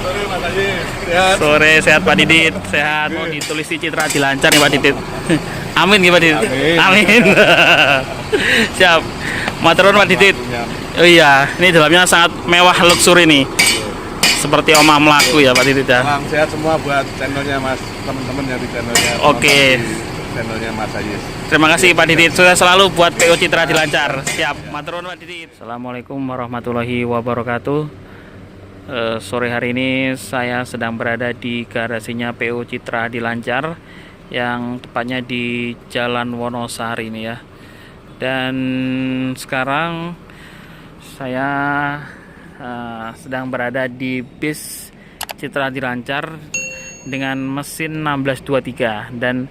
sore Mas Haji. Sehat. Sore sehat Pak Didit, sehat. Mau ditulis di Citra dilancar nih Pak Didit. Amin nih Pak Didit. Amin. Siap. Maturun Pak Didit. Oh iya, ini dalamnya sangat mewah luxury nih. Seperti omah melaku ya Pak Didit ya. Salam sehat semua buat channelnya Mas, teman-teman yang di channelnya. Oke. Channelnya Mas Haji. Terima kasih Pak Didit, sukses selalu buat PO Citra dilancar. Siap. Maturun Pak Didit. Assalamualaikum warahmatullahi wabarakatuh. Sore hari ini saya sedang berada di garasinya PO Citra Dilancar yang tepatnya di Jalan Wonosari ini ya. Dan sekarang saya sedang berada di bis Citra Dilancar dengan mesin 1623, dan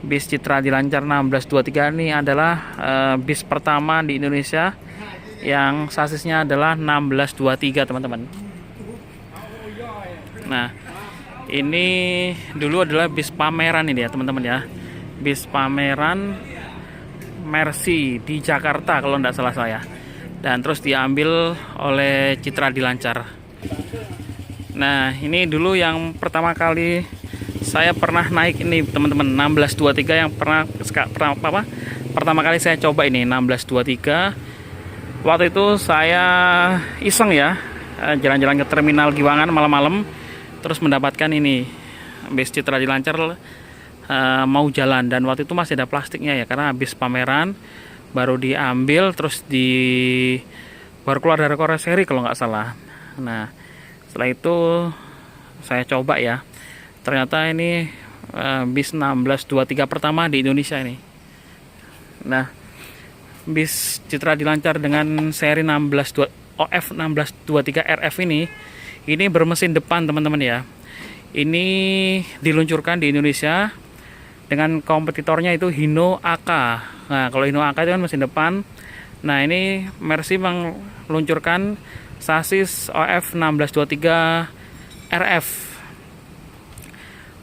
bis Citra Dilancar 1623 ini adalah bis pertama di Indonesia yang sasisnya adalah 1623 teman-teman. Nah, ini dulu adalah bis pameran ini ya teman-teman ya. Bis pameran Mercy di Jakarta kalau tidak salah saya. Dan terus diambil oleh Citra Dilancar. Nah, ini dulu yang pertama kali saya pernah naik ini teman-teman, 1623 yang pertama kali saya coba ini 1623. Waktu itu saya iseng ya, jalan-jalan ke terminal Giwangan malam-malam, terus mendapatkan ini bis Citra Dilancar mau jalan, dan waktu itu masih ada plastiknya ya karena habis pameran baru diambil, terus baru keluar dari karoseri kalau nggak salah. Nah, setelah itu saya coba ya, ternyata ini bis 1623 pertama di Indonesia ini. Nah, bis Citra Dilancar dengan seri OF 1623 RF ini bermesin depan teman-teman ya. Ini diluncurkan di Indonesia dengan kompetitornya itu Hino AK. Nah, kalau Hino AK itu kan mesin depan. Nah, ini Mercy meluncurkan sasis OF 1623 RF.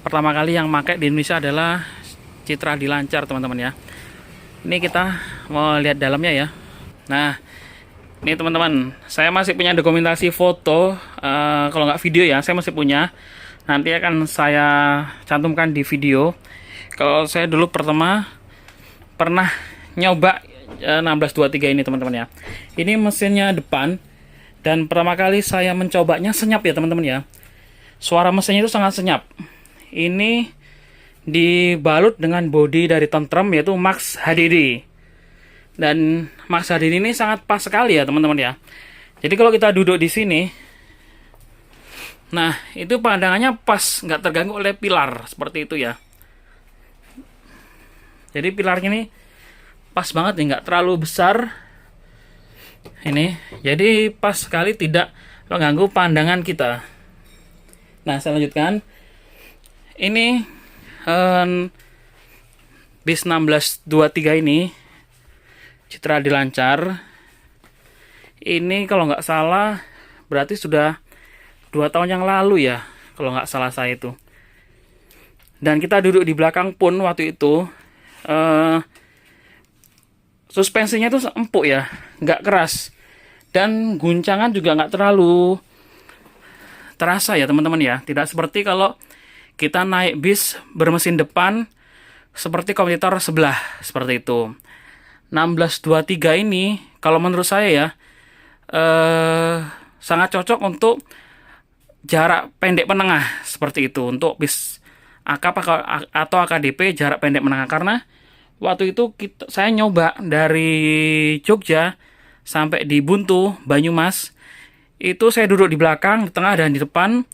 Pertama kali yang pakai di Indonesia adalah Citra Dilancar teman-teman ya. Ini kita mau lihat dalamnya ya. Nah, ini teman-teman, saya masih punya dokumentasi foto, kalau nggak video ya, saya masih punya. Nanti akan saya cantumkan di video. Kalau saya dulu pernah nyoba 1623 ini teman-teman ya. Ini mesinnya depan, dan pertama kali saya mencobanya senyap ya teman-teman ya. Suara mesinnya itu sangat senyap. Ini dibalut dengan bodi dari Tentrem yaitu Max HDD. Dan Max HDD ini sangat pas sekali ya teman-teman ya. Jadi kalau kita duduk di sini, nah itu pandangannya pas, nggak terganggu oleh pilar seperti itu ya. Jadi pilarnya ini pas banget nih, nggak terlalu besar. Ini jadi pas sekali, tidak mengganggu pandangan kita. Nah, saya lanjutkan. Ini bis 1623 ini Citra Dilancar. Ini kalau nggak salah berarti sudah 2 tahun yang lalu ya, kalau nggak salah saya itu. Dan kita duduk di belakang pun waktu itu suspensinya itu empuk ya, nggak keras, dan guncangan juga nggak terlalu terasa ya teman-teman ya. Tidak seperti kalau kita naik bis bermesin depan seperti kompetitor sebelah seperti itu. 1623 ini kalau menurut saya ya sangat cocok untuk jarak pendek menengah seperti itu, untuk bis AKP atau AKDP jarak pendek menengah. Karena waktu itu saya nyoba dari Jogja sampai di Buntu, Banyumas, itu saya duduk di belakang, di tengah, dan di depan.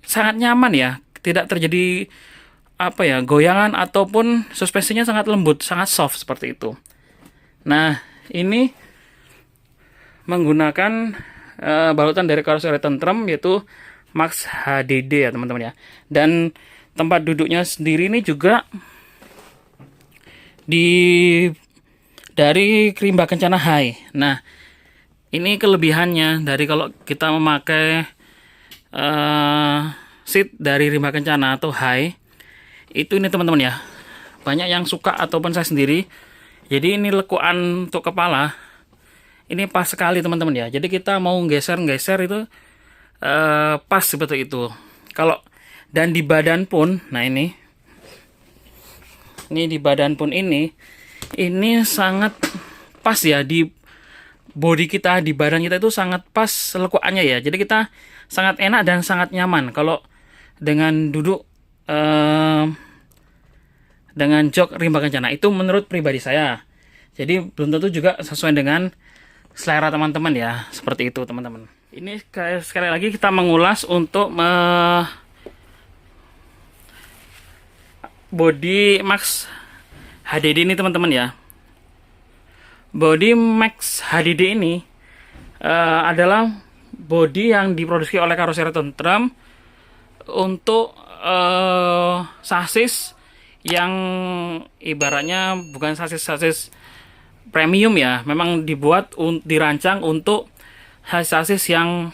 Sangat nyaman ya, tidak terjadi goyangan ataupun suspensinya sangat lembut, sangat soft seperti itu. Nah, ini menggunakan balutan dari karoseri Tentrem yaitu Max HDD ya teman-teman ya. Dan tempat duduknya sendiri ini juga dari Rimba Kencana High. Nah, ini kelebihannya dari kalau kita memakai seat dari Rimba Kencana atau High. Itu ini teman-teman ya, banyak yang suka ataupun saya sendiri. Jadi ini lekuan untuk kepala ini pas sekali teman-teman ya. Jadi kita mau geser itu pas seperti itu. Kalau dan di badan pun, nah ini di badan pun ini sangat pas ya, di body kita, di badan kita itu sangat pas lekuannya ya. Jadi kita sangat enak dan sangat nyaman kalau dengan duduk dengan jok rimba kencana. Itu menurut pribadi saya. Jadi belum tentu juga sesuai dengan selera teman-teman ya. Seperti itu teman-teman. Ini sekali lagi kita mengulas untuk Body Max HDD ini teman-teman ya. Body Max HDD ini adalah body yang diproduksi oleh Karoseri Tentram untuk sasis yang ibaratnya bukan sasis premium ya. Memang dirancang untuk sasis yang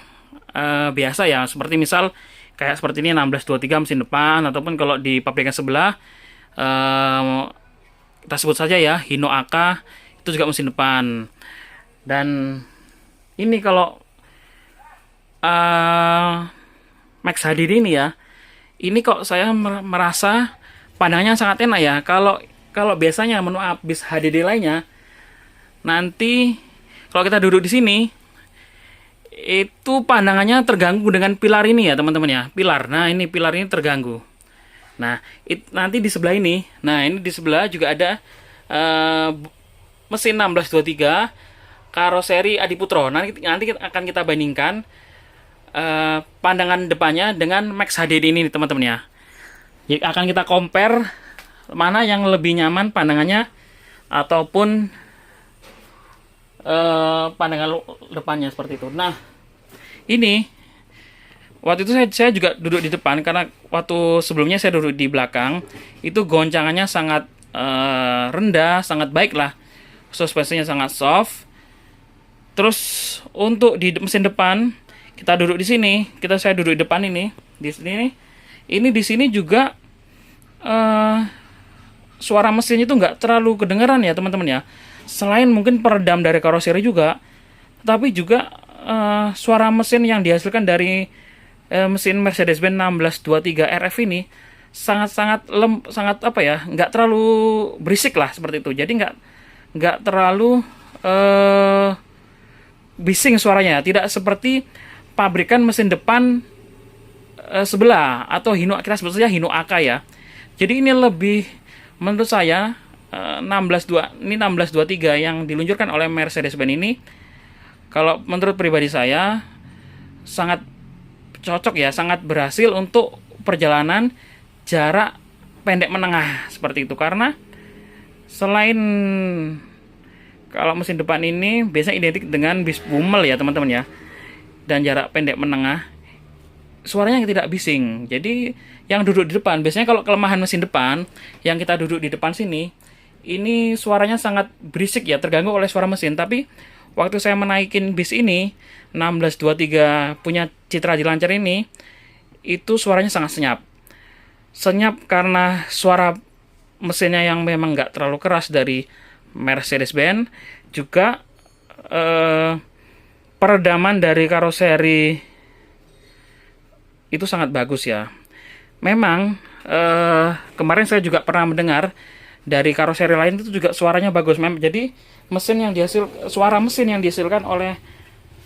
biasa ya. Seperti misal kayak seperti ini 1623 mesin depan, ataupun kalau di pabrikan sebelah kita sebut saja ya Hino AK, itu juga mesin depan. Dan ini kalau Max HDD ini ya, ini kok saya merasa pandangannya sangat enak ya. Kalau biasanya menu bis HDD lainnya, nanti kalau kita duduk di sini itu pandangannya terganggu dengan pilar ini ya teman-teman ya, pilar. Nah ini pilar ini terganggu. Nah nanti di sebelah ini, nah ini di sebelah juga ada mesin 1623 karoseri Adiputro. Nanti akan kita bandingkan pandangan depannya dengan Max HDD ini teman-teman ya. Jadi akan kita compare mana yang lebih nyaman pandangannya ataupun pandangan depannya seperti itu. Nah, ini waktu itu saya juga duduk di depan, karena waktu sebelumnya saya duduk di belakang. Itu goncangannya sangat rendah, sangat baik lah. Suspensinya sangat soft. Terus untuk di mesin depan, kita duduk di sini. Saya duduk di depan ini, di sini. Ini di sini juga suara mesin itu nggak terlalu kedengaran ya teman-teman ya. Selain mungkin peredam dari karoseri juga, tapi juga suara mesin yang dihasilkan dari mesin Mercedes-Benz 1623 RF ini sangat apa ya, nggak terlalu berisik lah seperti itu. Jadi nggak terlalu bising suaranya, tidak seperti pabrikan mesin depan sebelah atau Hino, kita sebut saja Hino AK ya. Jadi ini lebih, menurut saya 1623 yang diluncurkan oleh Mercedes-Benz ini, kalau menurut pribadi saya sangat cocok ya, sangat berhasil untuk perjalanan jarak pendek menengah seperti itu. Karena selain kalau mesin depan ini biasanya identik dengan bis Bummel ya teman-teman ya, dan jarak pendek menengah suaranya tidak bising. Jadi yang duduk di depan, biasanya kalau kelemahan mesin depan yang kita duduk di depan sini, ini suaranya sangat berisik ya, terganggu oleh suara mesin. Tapi waktu saya menaikin bis ini 1623 punya Citra Dilancar ini, itu suaranya sangat senyap karena suara mesinnya yang memang nggak terlalu keras dari Mercedes-Benz. Juga peredaman dari karoseri itu sangat bagus ya. Memang kemarin saya juga pernah mendengar dari karoseri lain itu juga suaranya bagus. Jadi suara mesin yang dihasilkan oleh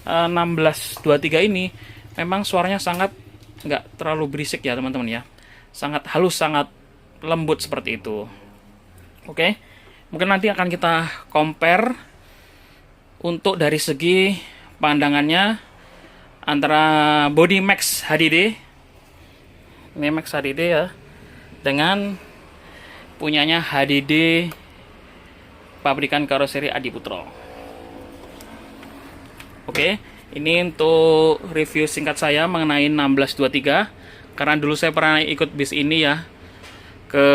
1623 ini memang suaranya sangat nggak terlalu berisik ya teman-teman ya. Sangat halus, sangat lembut seperti itu. Oke, mungkin nanti akan kita compare untuk dari segi pandangannya antara body Max HDD, ini Max HDD ya, dengan punyanya HDD pabrikan karoseri Adiputro. Oke, ini untuk review singkat saya mengenai 1623. Karena dulu saya pernah ikut bis ini ya, ke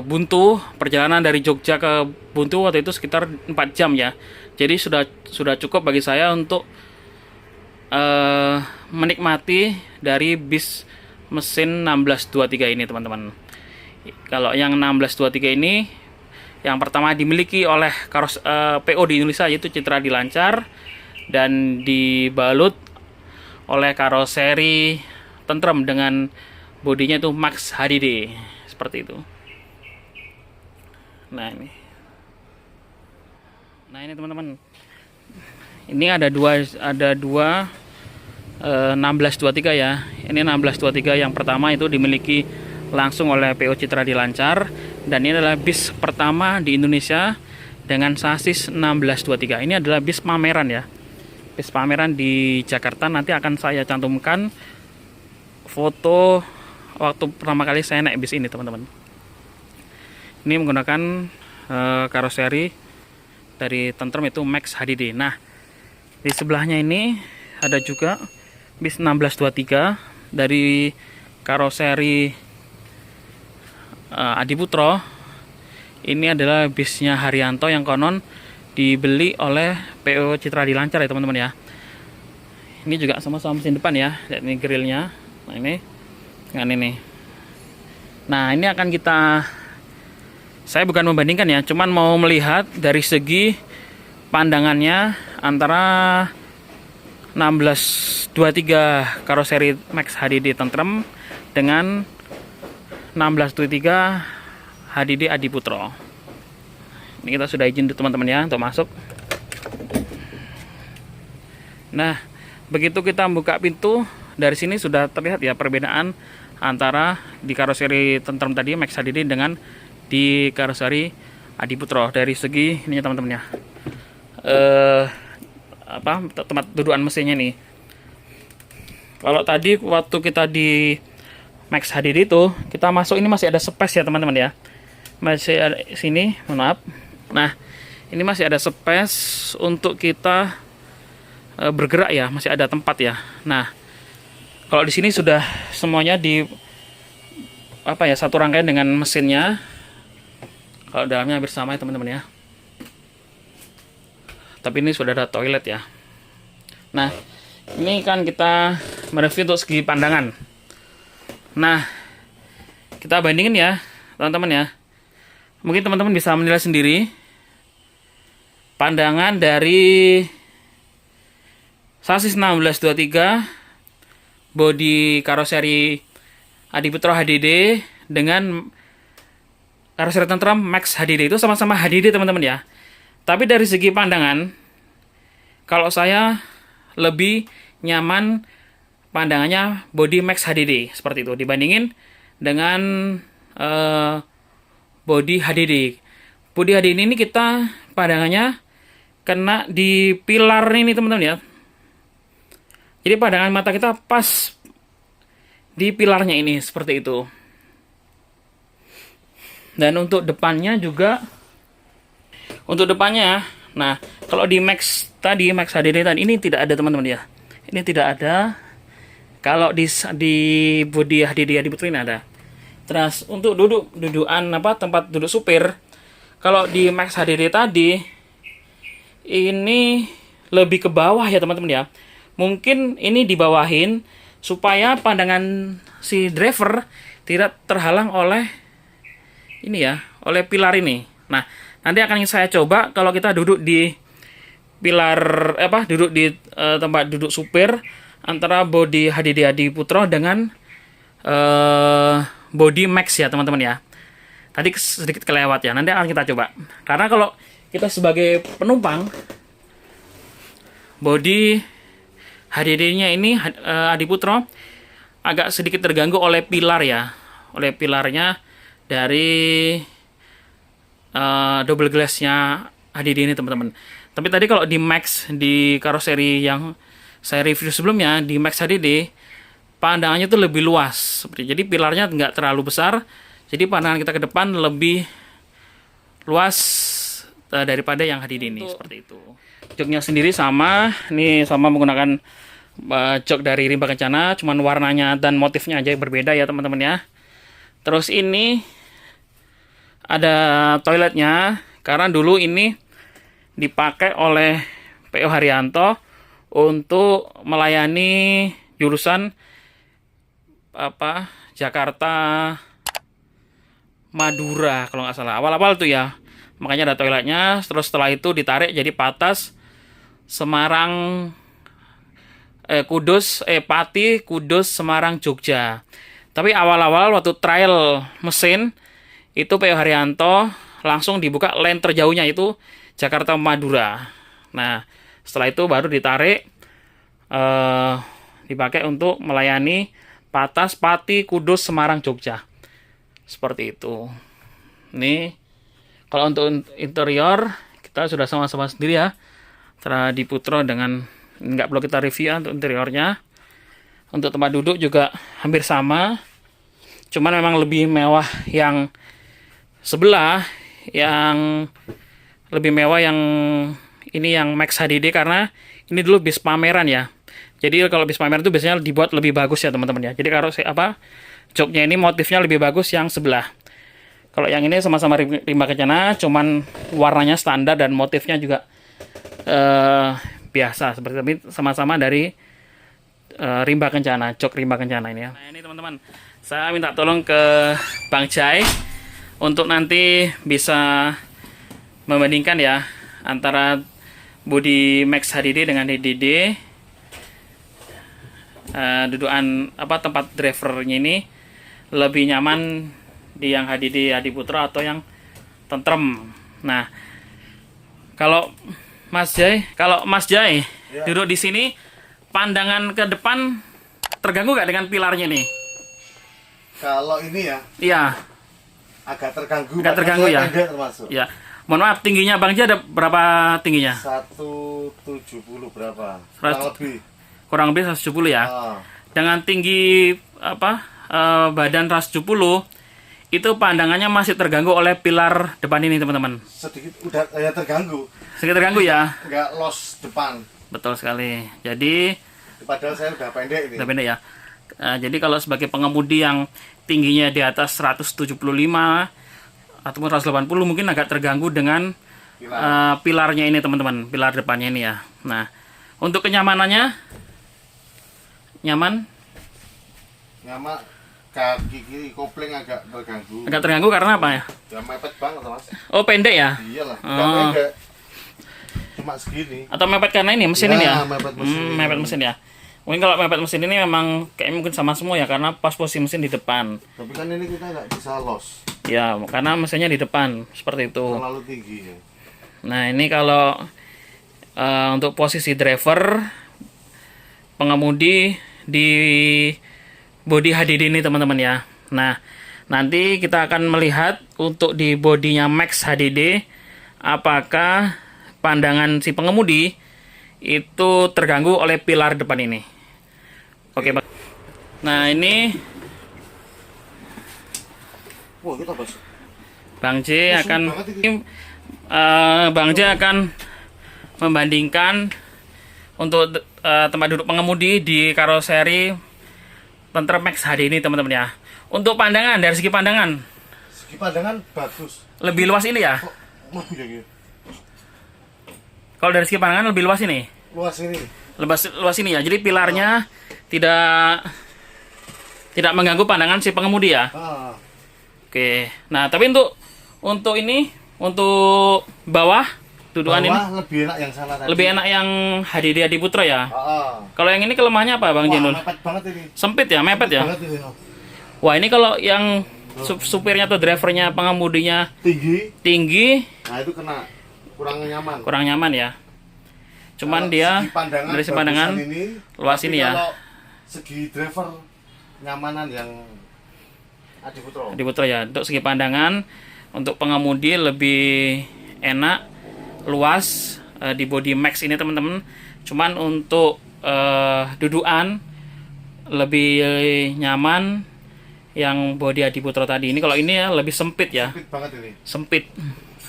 Buntu, perjalanan dari Jogja ke Buntu waktu itu sekitar 4 jam ya. Jadi sudah cukup bagi saya untuk menikmati dari bis mesin 1623 ini teman-teman. Kalau yang 1623 ini yang pertama dimiliki oleh PO di Indonesia, yaitu Citra Dilancar, dan dibalut oleh karoseri Tentrem dengan bodinya itu Max HDD seperti itu. Nah ini teman-teman, ini ada dua 1623 ya. Ini 1623 yang pertama itu dimiliki langsung oleh PO Citra Dilancar, dan ini adalah bis pertama di Indonesia dengan sasis 1623. Ini adalah bis pameran ya. Bis pameran di Jakarta. Nanti akan saya cantumkan foto waktu pertama kali saya naik bis ini, teman-teman. Ini menggunakan karoseri dari Tentrem itu Max HDD. Nah, di sebelahnya ini ada juga bis 1623 dari karoseri Adiputro. Ini adalah bisnya Haryanto yang konon dibeli oleh PO Citra Dilancar ya teman-teman ya. Ini juga sama-sama mesin depan ya. Lihat ini grillnya. Nah ini dengan ini. Nah ini akan saya bukan membandingkan ya, cuman mau melihat dari segi pandangannya antara 1623 karoseri Max HDD Tentrem dengan 1623 HDD Adiputro. Ini kita sudah izin teman-teman ya untuk masuk. Nah, begitu kita buka pintu, dari sini sudah terlihat ya perbedaan antara di karoseri Tentrem tadi Max HDD dengan di karoseri Adiputro dari segi ini teman-teman ya. Tempat dudukan mesinnya nih. Kalau tadi waktu kita di Max HDD itu kita masuk, ini masih ada space ya teman-teman ya. Masih ada sini, mohon maaf. Nah, ini masih ada space untuk kita bergerak ya, masih ada tempat ya. Nah, kalau di sini sudah semuanya satu rangkaian dengan mesinnya. Kalau dalamnya bersama ya teman-teman ya. Tapi ini sudah ada toilet ya. Nah, ini kan kita mereview untuk segi pandangan. Nah, kita bandingin ya teman-teman ya. Mungkin teman-teman bisa menilai sendiri pandangan dari sasis 1623 bodi karoseri Adiputro HDD dengan karoseri Tentrem Max HDD. Itu sama-sama HDD teman-teman ya. Tapi dari segi pandangan, kalau saya lebih nyaman pandangannya bodi Max HDD seperti itu dibandingin dengan bodi HDD. Bodi HDD ini kita pandangannya kena di pilar ini teman-teman ya. Jadi pandangan mata kita pas di pilarnya ini seperti itu. Dan untuk depannya juga, untuk depannya, nah kalau di Max tadi, Max HDD tadi ini tidak ada teman-teman ya. Ini tidak ada. Kalau di bodi HDD Adiputro ini ada. Terus untuk dudukan tempat duduk supir, kalau di Max HDD tadi ini lebih ke bawah ya teman-teman ya. Mungkin ini dibawahin supaya pandangan si driver tidak terhalang oleh ini ya, oleh pilar ini. Nah, nanti akan saya coba kalau kita duduk di pilar duduk di tempat duduk supir antara bodi HDD Adiputro dengan bodi Max ya teman-teman ya. Tadi sedikit kelewat ya, nanti akan kita coba. Karena kalau kita sebagai penumpang, bodi HDD-nya ini Adiputro agak sedikit terganggu oleh pilar ya, oleh pilarnya dari double glass-nya HDD ini teman-teman. Tapi tadi kalau di Max, di karoseri yang saya review sebelumnya, di Max HDD pandangannya itu lebih luas. Jadi pilarnya nggak terlalu besar, jadi pandangan kita ke depan lebih luas daripada yang HDD ini seperti itu. Joknya sendiri sama, ini sama menggunakan jok dari Rimba Kencana, cuman warnanya dan motifnya aja berbeda ya teman-teman ya. Terus ini ada toiletnya, karena dulu ini dipakai oleh PO Haryanto untuk melayani jurusan Jakarta Madura kalau nggak salah, awal-awal tuh ya. Makanya ada toiletnya. Terus setelah itu ditarik jadi Patas Semarang Pati, Kudus, Semarang, Jogja. Tapi awal-awal waktu trial mesin itu PO Haryanto langsung dibuka lane terjauhnya itu Jakarta Madura. Nah, setelah itu baru ditarik dipakai untuk melayani Patas, Pati, Kudus, Semarang, Jogja. Seperti itu. Ini kalau untuk interior kita sudah sama-sama sendiri ya. Antara Adiputro dengan nggak perlu kita review ya untuk interiornya. Untuk tempat duduk juga hampir sama. Cuman memang lebih mewah yang sebelah, yang lebih mewah yang ini yang Max HDD karena ini dulu bis pameran ya. Jadi kalau bis pameran itu biasanya dibuat lebih bagus ya teman-teman ya. Jadi kalau joknya ini motifnya lebih bagus yang sebelah. Kalau yang ini sama-sama rimba kencana, cuman warnanya standar dan motifnya juga biasa seperti ini, sama-sama dari rimba kencana, jok rimba kencana ini ya. Nah ini teman-teman, saya minta tolong ke Bang Jai untuk nanti bisa membandingkan ya antara bodi Max HDD dengan HDD. Dudukan tempat drivernya ini lebih nyaman di yang HDD Adiputro atau yang tentrem. Nah, kalau Mas Jai Ya. duduk di sini, pandangan ke depan terganggu nggak dengan pilarnya nih? Kalau ini ya Iya, agak terganggu. agak terganggu ya. Pendek termasuk. Ya, mohon maaf, tingginya Bang Jai ada berapa tingginya? 170 berapa? Kurang lebih 170 ya. Dengan tinggi badan 170 itu pandangannya masih terganggu oleh pilar depan ini teman-teman. Sedikit udah ya terganggu. Sedikit terganggu ya. Nggak los depan. Betul sekali. Jadi Padahal saya udah pendek ini. udah pendek ya. Jadi kalau sebagai pengemudi yang tingginya di atas 175 ataupun 180 mungkin agak terganggu dengan pilarnya ini teman-teman, pilar depannya ini ya. Nah, untuk kenyamanannya nyaman? Nyaman. Kaki kiri kopling agak terganggu. Agak terganggu karena apa ya? Ya mepet banget Mas. Oh, pendek ya? Iyalah. Oh. Pendek. Cuma segini. Atau mepet karena ini mesin ini ya? Mepet mesin. Mepet mesin ya. Mungkin kalau mepet mesin ini memang kayaknya mungkin sama semua ya karena pas posisi mesin di depan. Tapi kan ini kita nggak bisa los. Ya, karena mesinnya di depan seperti itu. Terlalu tinggi ya. Nah, ini kalau untuk posisi driver pengemudi di bodi HDD ini teman-teman ya. Nah, nanti kita akan melihat untuk di bodinya Max HDD apakah pandangan si pengemudi itu terganggu oleh pilar depan ini. Oke, Bang. Nah, ini Wah, kita bos. Bang J akan Bang J akan membandingkan untuk tempat duduk pengemudi di karoseri Tentrem Max HD ini teman-teman ya. Untuk pandangan, dari segi pandangan Bagus. lebih luas ini ya. Lebih ya. Kalau dari segi pandangan lebih luas ini. Luas ini. Luas ini ya. Jadi pilarnya tidak mengganggu pandangan si pengemudi ya. Oke. Nah, tapi untuk ini untuk bawah dudukan ini lebih enak yang sana tadi. lebih enak yang HDD Adiputro ya. Kalau yang ini kelemahannya apa Bang Jenul? Mepet banget ini. Sempit ya, mepet ya. Banget ini. Wah, ini kalau yang supirnya atau drivernya pengemudinya tinggi, nah itu kena kurang nyaman ya. Cuman dia dari segi pandangan luas ini ya. Kalau segi driver nyamanan yang Adiputro ya. Untuk segi pandangan untuk pengemudi lebih enak, luas di body Max ini teman-teman. Cuman untuk dudukan lebih nyaman yang body Adiputro tadi. Ini kalau ini ya lebih sempit ya. Sempit banget ini. Sempit.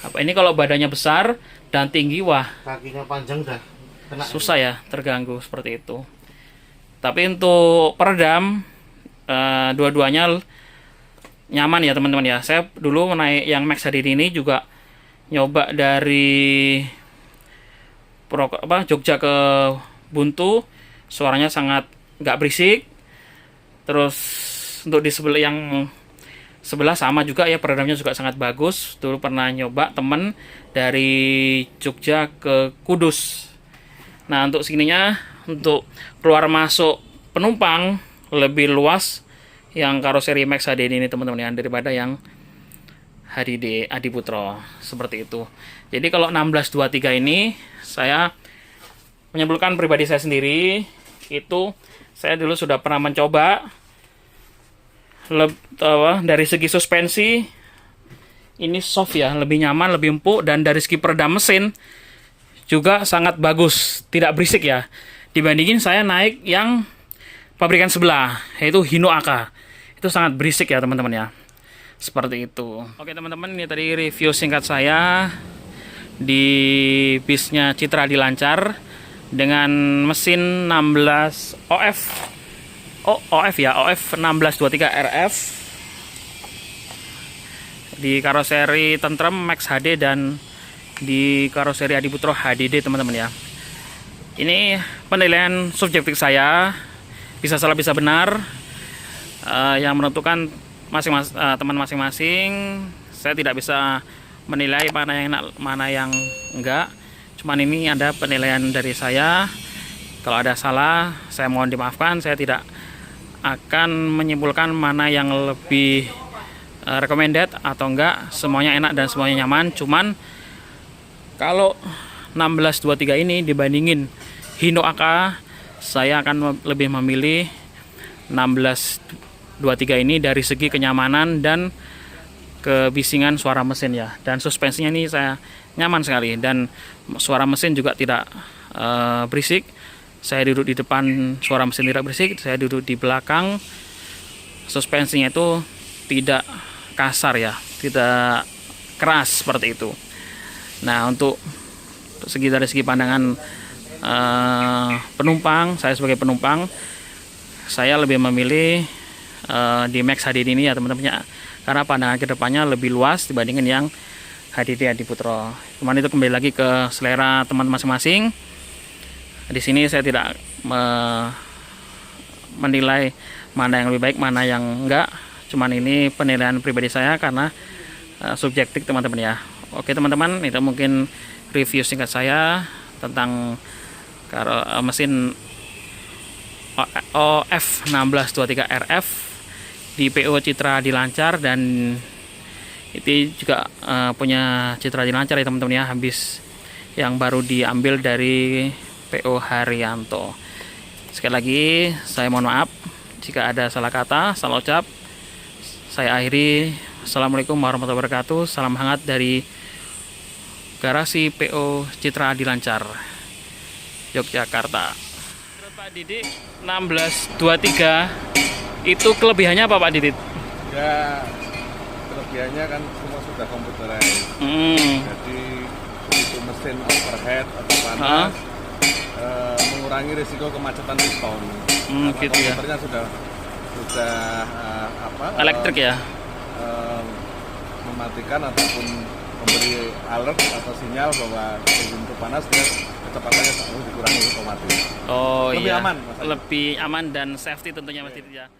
Apa ini kalau badannya besar dan tinggi, wah kakinya panjang dah kena susah ya, terganggu seperti itu. Tapi untuk peredam dua-duanya nyaman ya teman-teman ya. Saya dulu naik yang Max HDD ini juga nyoba dari Jogja ke Buntu, suaranya sangat nggak berisik. Terus untuk di sebelah sama juga ya, peredamnya juga sangat bagus. Dulu pernah nyoba temen dari Jogja ke Kudus. Nah, untuk segininya untuk keluar masuk penumpang lebih luas yang karoseri Max HD ini teman-teman ya, daripada yang HDD Adiputro seperti itu. Jadi kalau 1623 ini saya menyimpulkan pribadi saya sendiri, itu saya dulu sudah pernah mencoba dari segi suspensi ini soft ya, lebih nyaman, lebih empuk, dan dari segi peredam mesin juga sangat bagus, tidak berisik ya. Dibandingin saya naik yang pabrikan sebelah, yaitu Hino AK. Itu sangat berisik ya teman-teman ya. Seperti itu. Oke teman-teman, ini tadi review singkat saya di bisnya Citra Dilancar dengan mesin 16 OF ya, OF 1623 RF di karoseri Tentrem Max HD dan di karoseri Adiputro HDD teman-teman ya. Ini penilaian subjektif saya, bisa salah bisa benar, yang menentukan teman masing-masing. Saya tidak bisa menilai mana yang enak mana yang enggak, cuman ini ada penilaian dari saya. Kalau ada salah saya mohon dimaafkan. Saya tidak akan menyimpulkan mana yang lebih recommended atau enggak. Semuanya enak dan semuanya nyaman. Cuman kalau 1623 ini dibandingin Hino AK, saya akan lebih memilih 1623 ini dari segi kenyamanan dan kebisingan suara mesin ya. Dan suspensinya ini saya nyaman sekali, dan suara mesin juga tidak berisik. Saya duduk di depan, suara mesin tidak berisik. Saya duduk di belakang, suspensinya itu tidak kasar ya, tidak keras seperti itu. Nah, untuk dari segi pandangan penumpang, saya sebagai penumpang, saya lebih memilih di Max HDD ini ya teman-teman ya, karena pandangan kedepannya lebih luas dibandingin yang HDD Adiputro. Cuman itu kembali lagi ke selera teman masing-masing. Di sini saya tidak menilai mana yang lebih baik, mana yang enggak. Cuman ini penilaian pribadi saya karena subjektif teman-teman ya. Oke teman-teman, itu mungkin review singkat saya tentang mesin OF 1623 RF di PO Citra Dilancar, dan itu juga punya Citra Dilancar ya teman-teman ya, habis yang baru diambil dari PO Haryanto. Sekali lagi saya mohon maaf jika ada salah kata, salah ucap. Saya akhiri. Assalamualaikum warahmatullahi wabarakatuh. Salam hangat dari garasi PO Citra Dilancar, Yogyakarta. Pak Didit, 1623 itu kelebihannya apa Pak Didit? Ya, kelebihannya kan semua sudah komputerized. Jadi itu mesin overhead atau panas, mengurangi risiko kemacetan piston. Gitu ya. Komputernya sudah elektrik ya. Mematikan ataupun memberi alert atau sinyal bahwa engine itu panas, dia kecepatannya dikurangi otomatis. Oh lebih iya. aman, Lebih aman dan safety tentunya Mas Didit ya.